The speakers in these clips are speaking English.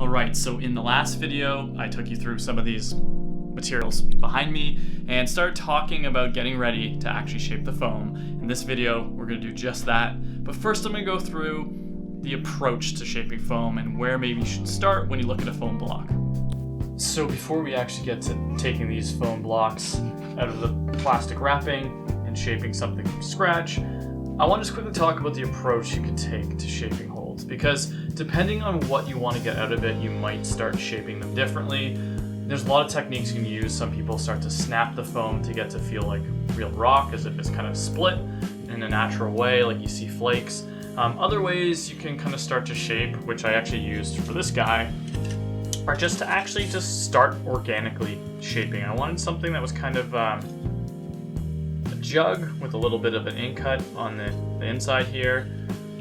Alright, so in the last video, I took you through some of these materials behind me and started talking about getting ready to actually shape the foam. In this video, we're going to do just that. But first I'm going to go through the approach to shaping foam and where maybe you should start when you look at a foam block. So before we actually get to taking these foam blocks out of the plastic wrapping and shaping something from scratch, I want to just quickly talk about the approach you can take to shaping holds, because depending on what you want to get out of it, you might start shaping them differently. There's a lot of techniques you can use. Some people start to snap the foam to get to feel like real rock, as if it's kind of split in a natural way, like you see flakes. Other ways you can kind of start to shape, which I actually used for this guy, are just to actually just start organically shaping. I wanted something that was kind of a jug with a little bit of an ink cut on the inside here.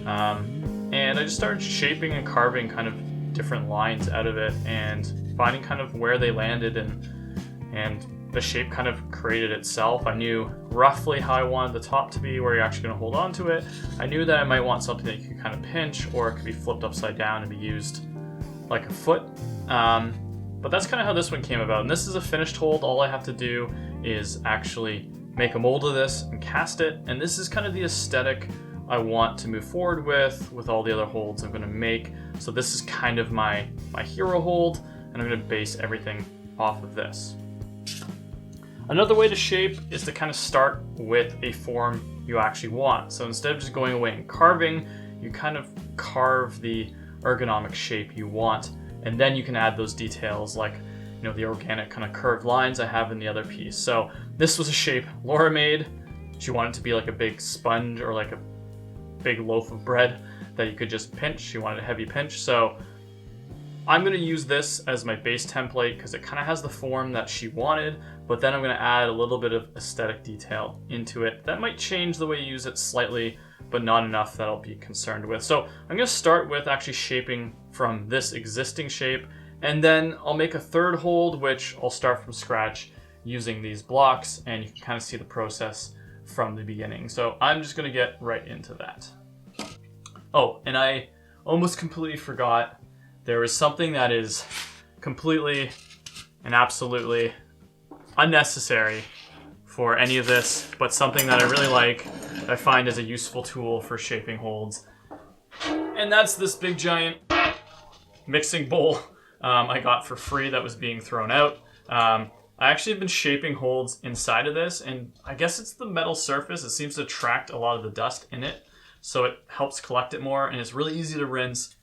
And I just started shaping and carving kind of different lines out of it and finding kind of where they landed, and the shape kind of created itself. I knew roughly how I wanted the top to be, where you're actually going to hold on to it. I knew that I might want something that you could kind of pinch, or it could be flipped upside down and be used like a foot. But that's kind of how this one came about. And this is a finished hold. All I have to do is actually make a mold of this and cast it. And this is kind of the aesthetic I want to move forward with all the other holds I'm going to make. So this is kind of my hero hold, and I'm going to base everything off of this. Another way to shape is to kind of start with a form you actually want. So instead of just going away and carving, you kind of carve the ergonomic shape you want, and then you can add those details like, you know, the organic kind of curved lines I have in the other piece. So this was a shape Laura made. She wanted it to be like a big sponge or like a big loaf of bread that you could just pinch. She wanted a heavy pinch. So I'm going to use this as my base template because it kind of has the form that she wanted, but then I'm going to add a little bit of aesthetic detail into it. That might change the way you use it slightly, but not enough that I'll be concerned with. So I'm going to start with actually shaping from this existing shape, and then I'll make a third hold, which I'll start from scratch using these blocks, and you can kind of see the process from the beginning. So I'm just going to get right into that. Oh, and I almost completely forgot, there is something that is completely and absolutely unnecessary for any of this, but something that I really like, that I find is a useful tool for shaping holds. And that's this big giant mixing bowl I got for free that was being thrown out. I actually have been shaping holds inside of this, and I guess it's the metal surface. It seems to attract a lot of the dust in it, so it helps collect it more, and it's really easy to rinse.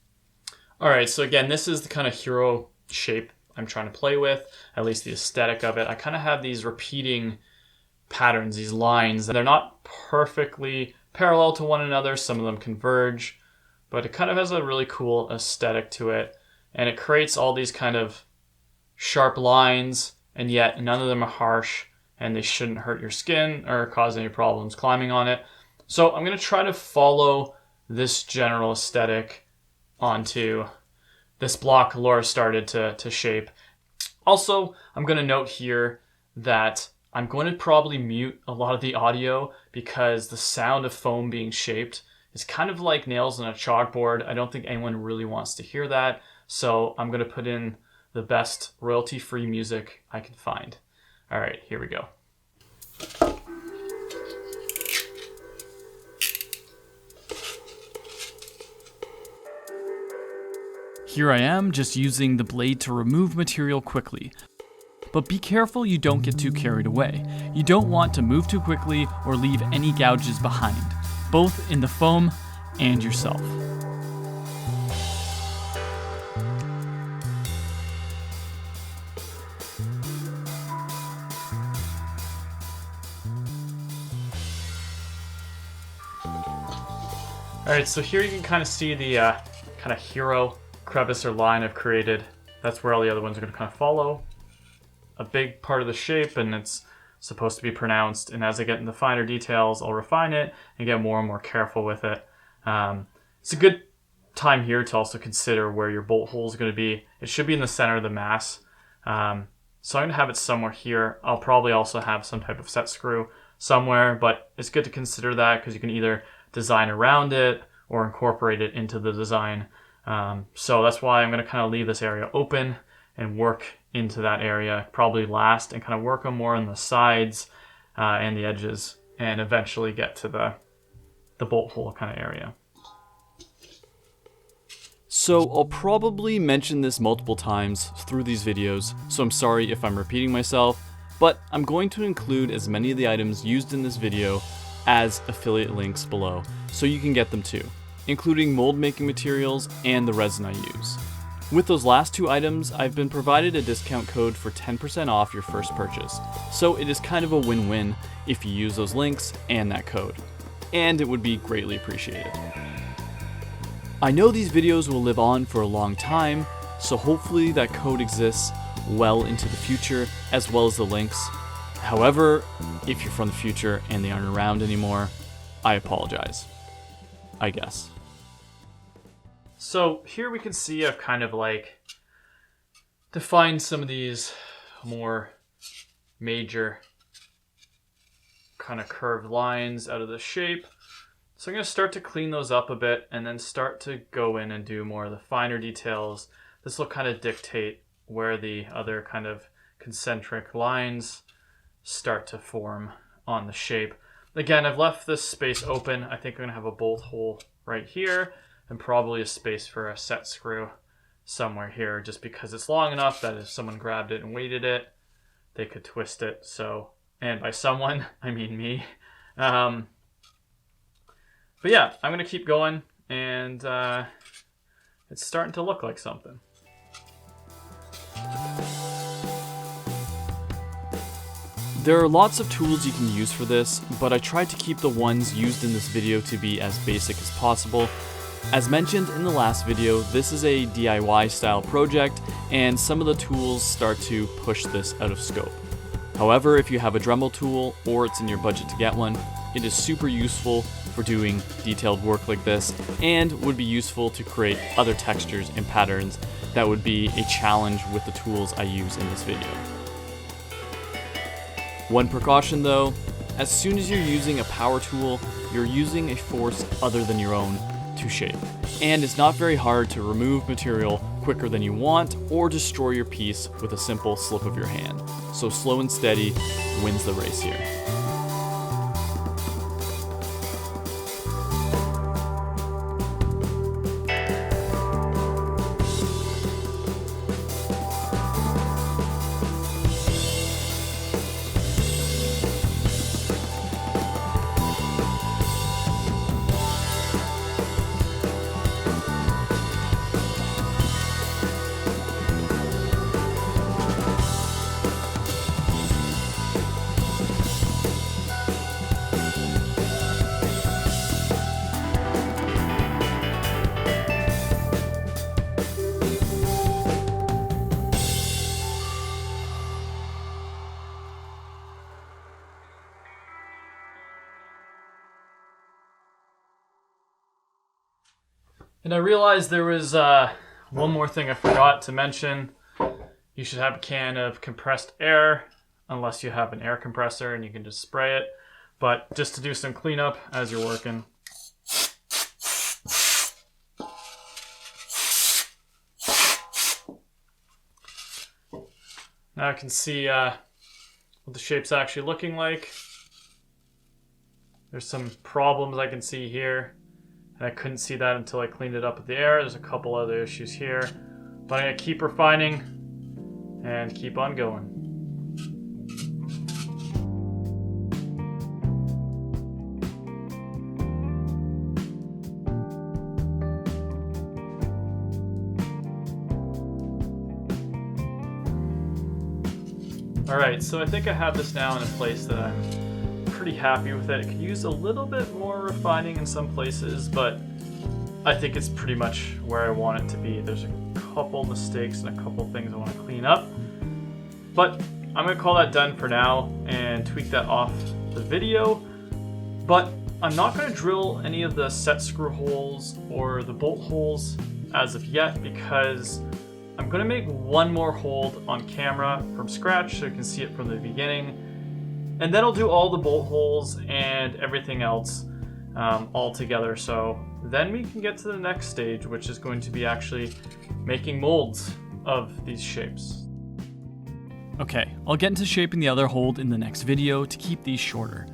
All right, so again, this is the kind of hero shape I'm trying to play with, at least the aesthetic of it. I kind of have these repeating patterns, these lines. They're not perfectly parallel to one another. Some of them converge, but it kind of has a really cool aesthetic to it, and it creates all these kind of sharp lines, and yet none of them are harsh, and they shouldn't hurt your skin or cause any problems climbing on it. So I'm going to try to follow this general aesthetic onto this block Laura started to shape. Also, I'm going to note here that I'm going to probably mute a lot of the audio because the sound of foam being shaped is kind of like nails on a chalkboard. I don't think anyone really wants to hear that, so I'm going to put in the best royalty-free music I can find. All right, here we go. Here I am, just using the blade to remove material quickly. But be careful you don't get too carried away. You don't want to move too quickly or leave any gouges behind, both in the foam and yourself. Alright, so here you can kind of see the kind of hero crevice or line I've created. That's where all the other ones are going to kind of follow. A big part of the shape, and it's supposed to be pronounced, and as I get into finer details, I'll refine it and get more and more careful with it. It's a good time here to also consider where your bolt hole is going to be. It should be in the center of the mass. So I'm going to have it somewhere here. I'll probably also have some type of set screw somewhere, but it's good to consider that because you can either design around it or incorporate it into the design. So that's why I'm going to kind of leave this area open and work into that area probably last, and kind of work on more on the sides and the edges, and eventually get to the bolt hole kind of area. So I'll probably mention this multiple times through these videos, so I'm sorry if I'm repeating myself, but I'm going to include as many of the items used in this video as affiliate links below, so you can get them too, including mold making materials and the resin I use. With those last two items, I've been provided a discount code for 10% off your first purchase, so it is kind of a win-win if you use those links and that code, and it would be greatly appreciated. I know these videos will live on for a long time, so hopefully that code exists well into the future, as well as the links. However, if you're from the future and they aren't around anymore, I apologize, I guess. So here we can see I've kind of like defined some of these more major kind of curved lines out of the shape. So I'm going to start to clean those up a bit, and then start to go in and do more of the finer details. This will kind of dictate where the other kind of concentric lines start to form on the shape. Again, I've left this space open. I think I'm going to have a bolt hole right here, and probably a space for a set screw somewhere here, just because it's long enough that if someone grabbed it and weighted it, they could twist it. So, and by someone, I mean me. But yeah, I'm going to keep going, and it's starting to look like something. There are lots of tools you can use for this, but I tried to keep the ones used in this video to be as basic as possible. As mentioned in the last video, this is a DIY style project, and some of the tools start to push this out of scope. However, if you have a Dremel tool, or it's in your budget to get one, it is super useful for doing detailed work like this, and would be useful to create other textures and patterns that would be a challenge with the tools I use in this video. One precaution though, as soon as you're using a power tool, you're using a force other than your own to shape, and it's not very hard to remove material quicker than you want, or destroy your piece with a simple slip of your hand. So slow and steady wins the race here. And I realized there was one more thing I forgot to mention. You should have a can of compressed air, unless you have an air compressor and you can just spray it. But just to do some cleanup as you're working. Now I can see what the shape's actually looking like. There's some problems I can see here. And I couldn't see that until I cleaned it up with the air. There's a couple other issues here. But I'm going to keep refining and keep on going. Alright, so I think I have this now in a place that I'm pretty happy with it. It could use a little bit more refining in some places, but I think it's pretty much where I want it to be. There's a couple mistakes and a couple things I want to clean up, but I'm going to call that done for now and tweak that off the video. But I'm not going to drill any of the set screw holes or the bolt holes as of yet, because I'm going to make one more hold on camera from scratch so you can see it from the beginning. And then I'll do all the bolt holes and everything else all together. So then we can get to the next stage, which is going to be actually making molds of these shapes. Okay, I'll get into shaping the other hold in the next video to keep these shorter.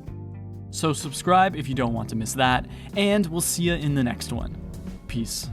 So subscribe if you don't want to miss that, and we'll see you in the next one. Peace.